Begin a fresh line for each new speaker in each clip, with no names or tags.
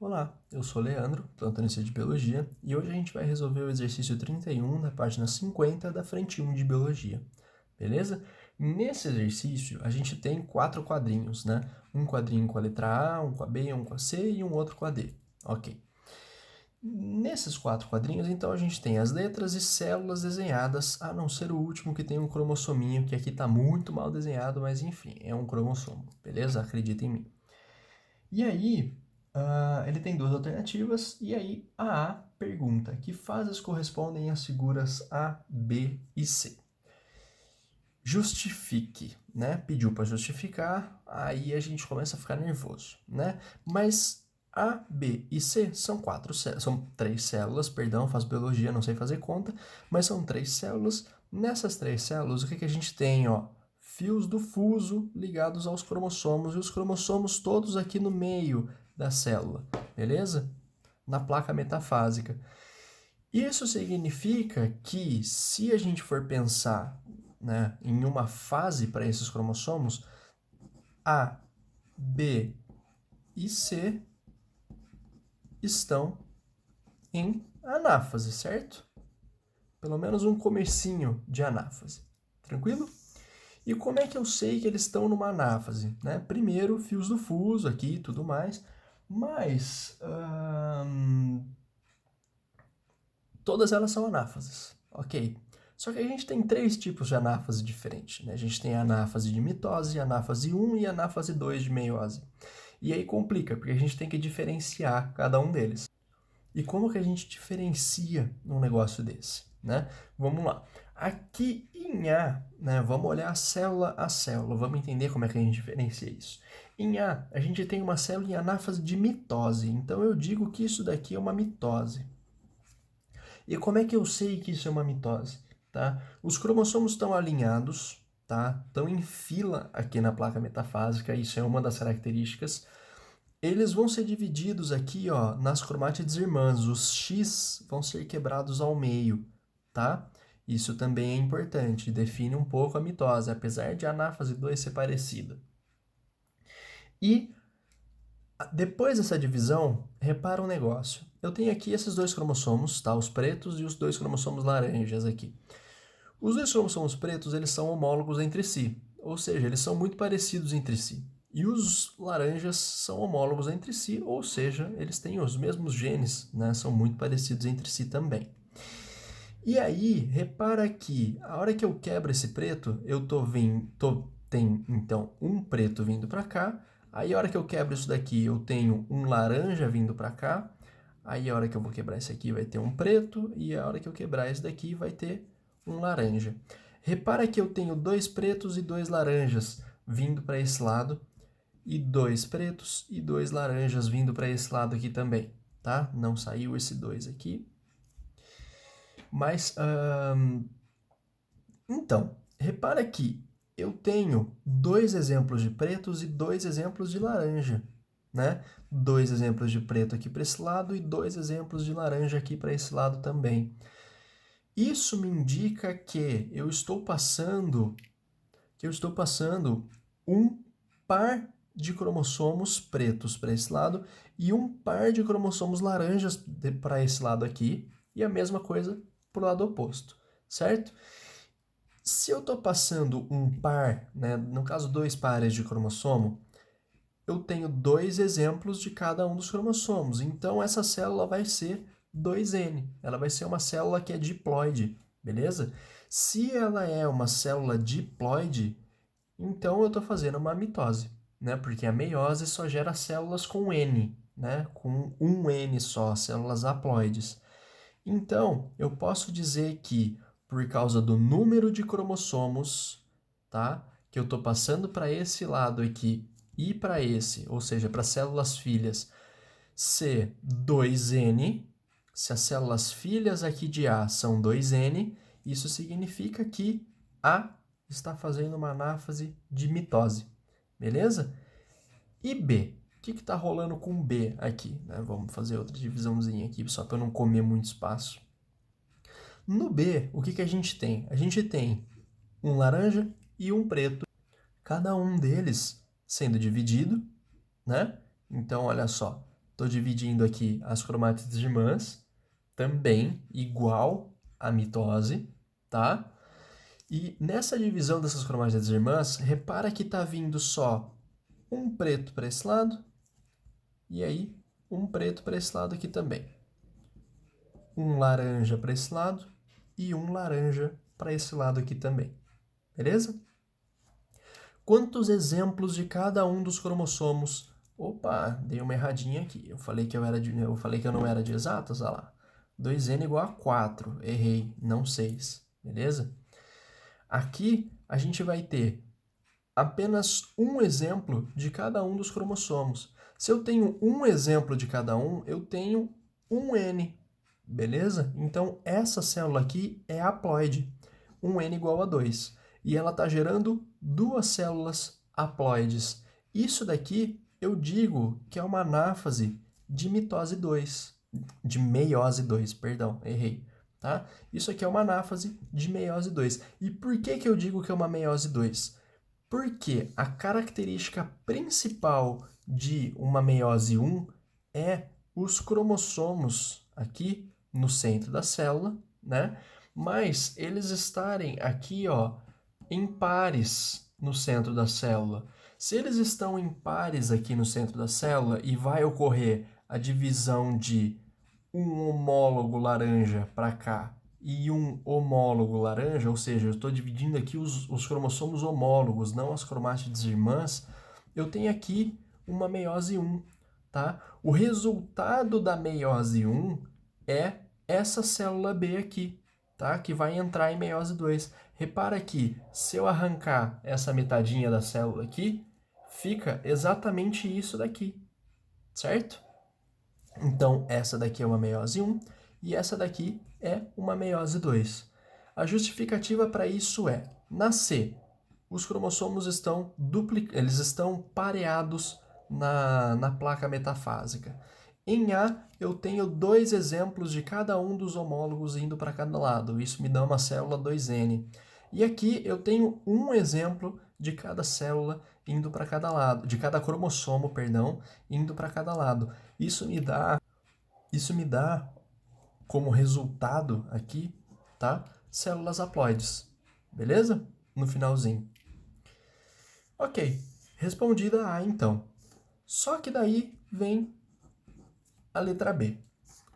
Olá, eu sou Leandro, plantonista de Biologia, e hoje a gente vai resolver o exercício 31 da página 50 da frente 1 de Biologia, beleza? Nesse exercício, a gente tem 4 quadrinhos, né? Um quadrinho com a letra A, um com a B, um com a C e um outro com a D. Ok. Nesses 4 quadrinhos, então, a gente tem as letras e células desenhadas, a não ser o último que tem um cromossominho, que aqui está muito mal desenhado, mas enfim, é um cromossomo, beleza? Acredita em mim. E aí, ele tem duas alternativas, e aí a pergunta: que fases correspondem às figuras A, B e C? Justifique, né? Pediu para justificar, aí a gente começa a ficar nervoso, né? Mas A, B e C são 3 células, perdão, faço biologia, não sei fazer conta, mas são 3 células. Nessas 3 células, o que a gente tem, ó? Fios do fuso ligados aos cromossomos, e os cromossomos todos aqui no meio da célula, beleza? Na placa metafásica. Isso significa que, se a gente for pensar, né, em uma fase para esses cromossomos, A, B e C estão em anáfase, certo? Pelo menos um comecinho de anáfase. Tranquilo? E como é que eu sei que eles estão numa anáfase? Né? Primeiro, fios do fuso aqui e tudo mais, mas todas elas são anáfases, ok? Só que a gente tem 3 tipos de anáfase diferentes, né? A gente tem a anáfase de mitose, a anáfase 1 e a anáfase 2 de meiose. E aí complica, porque a gente tem que diferenciar cada um deles. E como que a gente diferencia um negócio desse, né? Vamos lá. Aqui em A, né, vamos olhar célula a célula, vamos entender como é que a gente diferencia isso. Em A gente tem uma célula em anáfase de mitose, então eu digo que isso daqui é uma mitose. E como é que eu sei que isso é uma mitose? Tá? Os cromossomos estão alinhados, tá? Estão em fila aqui na placa metafásica, isso é uma das características. Eles vão ser divididos aqui, ó, nas cromátides irmãs. Os X vão ser quebrados ao meio, tá? Isso também é importante, define um pouco a mitose, apesar de a anáfase 2 ser parecida. E depois dessa divisão, repara um negócio. Eu tenho aqui esses 2 cromossomos, tá? Os pretos e os 2 cromossomos laranjas aqui. Os 2 cromossomos pretos, eles são homólogos entre si, ou seja, eles são muito parecidos entre si. E os laranjas são homólogos entre si, ou seja, eles têm os mesmos genes, né? São muito parecidos entre si também. E aí, repara que a hora que eu quebro esse preto, eu tem então um preto vindo para cá. Aí a hora que eu quebro isso daqui, eu tenho um laranja vindo para cá. Aí a hora que eu vou quebrar esse aqui vai ter um preto e a hora que eu quebrar esse daqui vai ter um laranja. Repara que eu tenho 2 pretos e 2 laranjas vindo para esse lado e 2 pretos e 2 laranjas vindo para esse lado aqui também, tá? Não saiu esse 2 aqui. Mas, então, repara que eu tenho 2 exemplos de pretos e 2 exemplos de laranja, né? 2 exemplos de preto aqui para esse lado e 2 exemplos de laranja aqui para esse lado também. Isso me indica que eu estou passando um par de cromossomos pretos para esse lado e um par de cromossomos laranjas para esse lado aqui, e a mesma coisa para o lado oposto, certo? Se eu estou passando um par, né, no caso 2 pares de cromossomo, eu tenho 2 exemplos de cada um dos cromossomos. Então essa célula vai ser 2N. Ela vai ser uma célula que é diploide, beleza? Se ela é uma célula diploide, então eu estou fazendo uma mitose, né? Porque a meiose só gera células com N, né? Com um N só, células haploides. Então, eu posso dizer que, por causa do número de cromossomos, tá? Que eu estou passando para esse lado aqui e para esse, ou seja, para células filhas, ser 2N, se as células filhas aqui de A são 2N, isso significa que A está fazendo uma anáfase de mitose, beleza? E B? O que está rolando com B aqui? Né? Vamos fazer outra divisãozinha aqui, só para não comer muito espaço. No B, o que a gente tem? A gente tem um laranja e um preto, cada um deles sendo dividido, né? Então, olha só, Estou dividindo aqui as cromátides irmãs, também igual a mitose, tá? E nessa divisão dessas cromátides irmãs, repara que está vindo só um preto para esse lado, e aí um preto para esse lado aqui também. Um laranja para esse lado e um laranja para esse lado aqui também. Beleza? Quantos exemplos de cada um dos cromossomos? Opa, dei uma erradinha aqui. Eu falei que eu não era de exatas, olha lá. 2n igual a 4. Errei, não 6. Beleza? Aqui a gente vai ter apenas um exemplo de cada um dos cromossomos. Se eu tenho um exemplo de cada um, eu tenho um N, beleza? Então, essa célula aqui é haploide, um N igual a 2. E ela está gerando duas células haploides. Isso daqui eu digo que é uma anáfase de mitose 2, de meiose 2, perdão, errei. Tá? Isso aqui é uma anáfase de meiose 2. E por que eu digo que é uma meiose 2? Porque a característica principal de uma meiose 1 é os cromossomos aqui no centro da célula, né? Mas eles estarem aqui, ó, em pares no centro da célula. Se eles estão em pares aqui no centro da célula e vai ocorrer a divisão de um homólogo laranja para cá e um homólogo laranja, ou seja, eu estou dividindo aqui os cromossomos homólogos, não as cromátides irmãs, eu tenho aqui uma meiose 1, tá? O resultado da meiose 1 é essa célula B aqui, tá? Que vai entrar em meiose 2. Repara que se eu arrancar essa metadinha da célula aqui, fica exatamente isso daqui, certo? Então, essa daqui é uma meiose 1 e essa daqui é uma meiose 2. A justificativa para isso é, na C, os cromossomos eles estão pareados na placa metafásica. Em A, eu tenho dois exemplos de cada um dos homólogos indo para cada lado. Isso me dá uma célula 2N. E aqui eu tenho um exemplo de cada célula indo para cada lado, de cada cromossomo, perdão, indo para cada lado. Isso me dá como resultado aqui, tá? Células haploides. Beleza? No finalzinho. Ok, respondida a A então. Só que daí vem a letra B.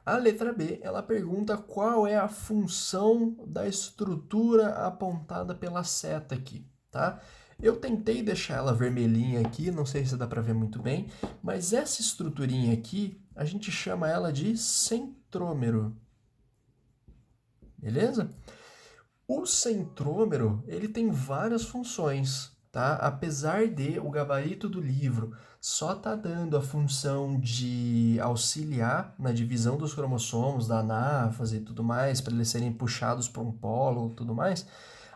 A letra B, ela pergunta qual é a função da estrutura apontada pela seta aqui, tá? Eu tentei deixar ela vermelhinha aqui, não sei se dá para ver muito bem, mas essa estruturinha aqui, a gente chama ela de centrômero. Beleza? O centrômero, ele tem várias funções, tá? Apesar de o gabarito do livro só tá dando a função de auxiliar na divisão dos cromossomos, da anáfase e tudo mais, para eles serem puxados para um polo e tudo mais,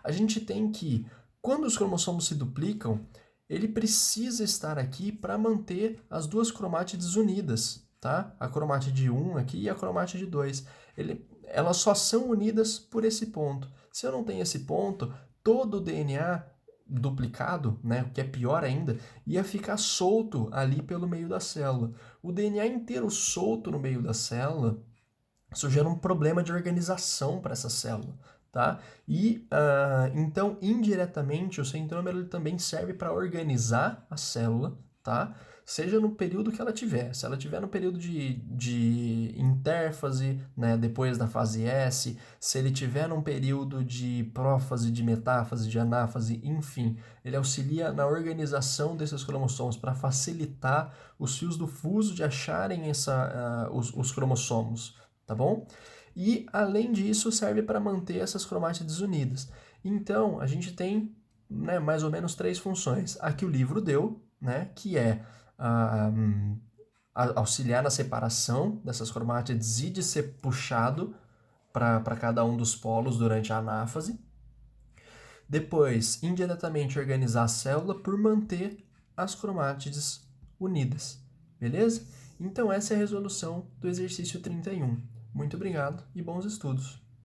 a gente tem que, quando os cromossomos se duplicam, ele precisa estar aqui para manter as duas cromátides unidas, tá? A cromátide 1 aqui e a cromátide 2. Elas só são unidas por esse ponto. Se eu não tenho esse ponto, todo o DNA duplicado, né, o que é pior ainda, ia ficar solto ali pelo meio da célula. O DNA inteiro solto no meio da célula, isso gera um problema de organização para essa célula, tá? E então, indiretamente, o centrômero ele também serve para organizar a célula, tá? Seja no período que ela tiver. Se ela tiver no período de intérfase, né, depois da fase S, se ele tiver num período de prófase, de metáfase, de anáfase, enfim, ele auxilia na organização desses cromossomos para facilitar os fios do fuso de acharem os cromossomos, tá bom? E, além disso, serve para manter essas cromátides unidas. Então, a gente tem, né, mais ou menos 3 funções. A que o livro deu, né, que é auxiliar na separação dessas cromátides e de ser puxado para cada um dos polos durante a anáfase. Depois, indiretamente organizar a célula por manter as cromátides unidas. Beleza? Então essa é a resolução do exercício 31. Muito obrigado e bons estudos!